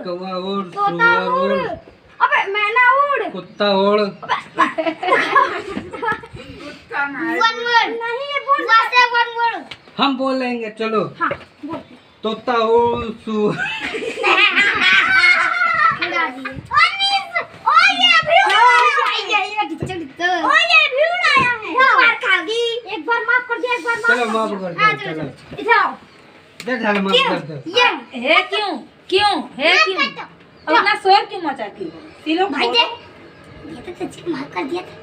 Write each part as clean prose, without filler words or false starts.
कौवा उड़, तोता सुअर उड़, उड़, अबे मैना उड़, कुत्ता उड़। वन वर्ड नहीं ये बोल सकते वन वर्ड। हम बोलेंगे चलो। हाँ बोल। तोता उड़, सुअर। उड़ा दिए। ओ ये भी उड़ाया है। ओ ये भी उड़ाया है। एक बार खा गई। एक बार माफ कर दिया, एक बार चलो माफ कर दो, हाँ, चलो। इधर आओ। दे झाल माफ कर दो। ये है क्यों क्यों है क्यों अपना शोर क्यों मचाती हो? सिलो भाई दे। ये तो सच्ची माफ कर दिया था।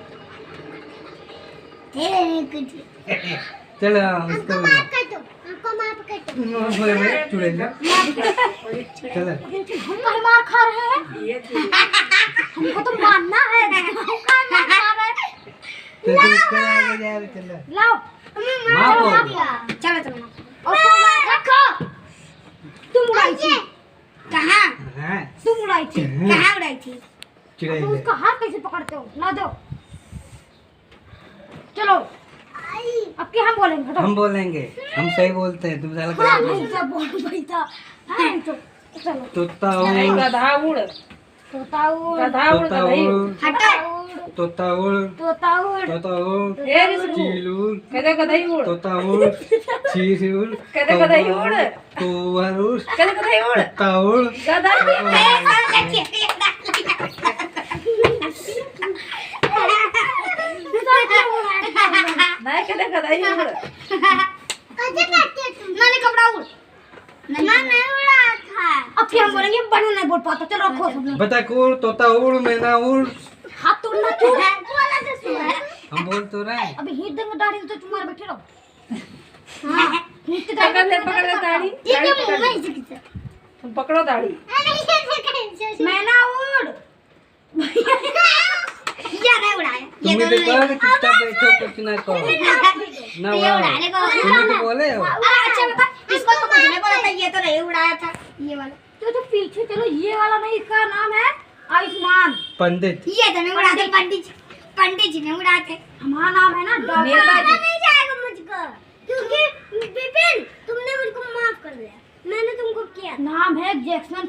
चलो उसको भी माफ कर दो। हमको माफ कर दो। बोले मेरे चुड़ैल। चलो हम मार खा रहे हैं। हमको तो मानना है। हम कहाँ मार खा रहे हैं? तो चलो लाओ। माफ हो चलो चलो। और रखो। तुम उड़ाई थी। कहाँ? हाँ तुम उड़ाई थी। कहाँ उड़ाई थी? चुड़ैल। तुम उसका हाथ कैसे पकड़ते हो? ला दो। चलो। अब क्या हम बोलेंगे? हम बोलेंगे, हम सही बोलते हैं, तुम साला हाँ, गलत नहीं सब बोल भाई था। हाँ, तो चलो। तोता अरे उड़, गधा उड़ तोता उड़। गधा उड़ तोता गधई उड़। उड़, हटा। तोता उड़, तोता उड़। तोता उड़, हे विष्णु चील उड़, कदे गधई उड़ तोता उड़, चील उड़, कदे गधई उड़ कौवा उड़, कदे गधई उड़ कुत्ता उड़। गधा नहीं कदे गधई उड़ कैसे करते हो तुम? मैंने कपड़ा उड़। नहीं उड़ा था। अब क्या हम बोलेंगे? बना नहीं बोल पाता। चलो रखो सब लोग। बता उड़, तोता उड़, मैना उड़। हाथ तोड़ना क्यों? हम बोल तो रहे हैं। अभी हीट देंगे दाढ़ी तो तुम्हारे बैठे रहो। हाँ, हीट के पकड़ ले दाढ़ी ठीक है दाढ़ी पकड़ मैं ले। इसे किसे? तुम पकड़ो दाढ़ी मैना उड़। ये नहीं उड़ाया। तुमने तो कहा कि चुपचाप बैठो, कुछ ना कहो ना। ये उड़ाने को तुम्हें तो बोले हो। अच्छा बता, इसको तो कुछ नहीं बोला था। ये तो नहीं उड़ाया था। ये वाला तो पीछे चलो। ये वाला नहीं, इसका नाम है आयुष्मान। पंडित। ये तो नहीं उड़ाते। पंडित जी ने उड़ाते। हमारा नाम है ना डॉक्टर। नहीं जाएगा मुझको, क्योंकि विपिन तुमने मुझको माफ कर दिया। मैंने तुमको किया। नाम है जैक्सन।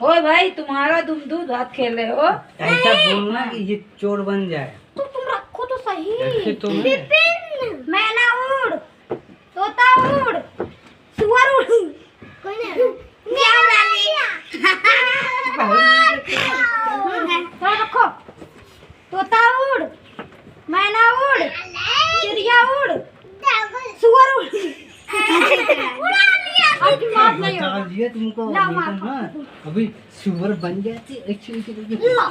ओए भाई तुम्हारा तुम दूध भात खेल रहे हो। ऐसा बोलना कि ये चोर बन जाए। तो तुम रखो तो सही। रखे तो मैं। विपिन मैना उड़, तोता उड़, सुअर उड़। कोई नहीं क्या उड़ा लिया? तो रखो। तोता उड़, मैना उड़, चिड़िया उड़, सुअर उड़। उड़ा लिया। अब बात नहीं बता होगा। दिया तुमको। ला, नहीं तो मार। ना, अभी सुअर बन जाती। ला।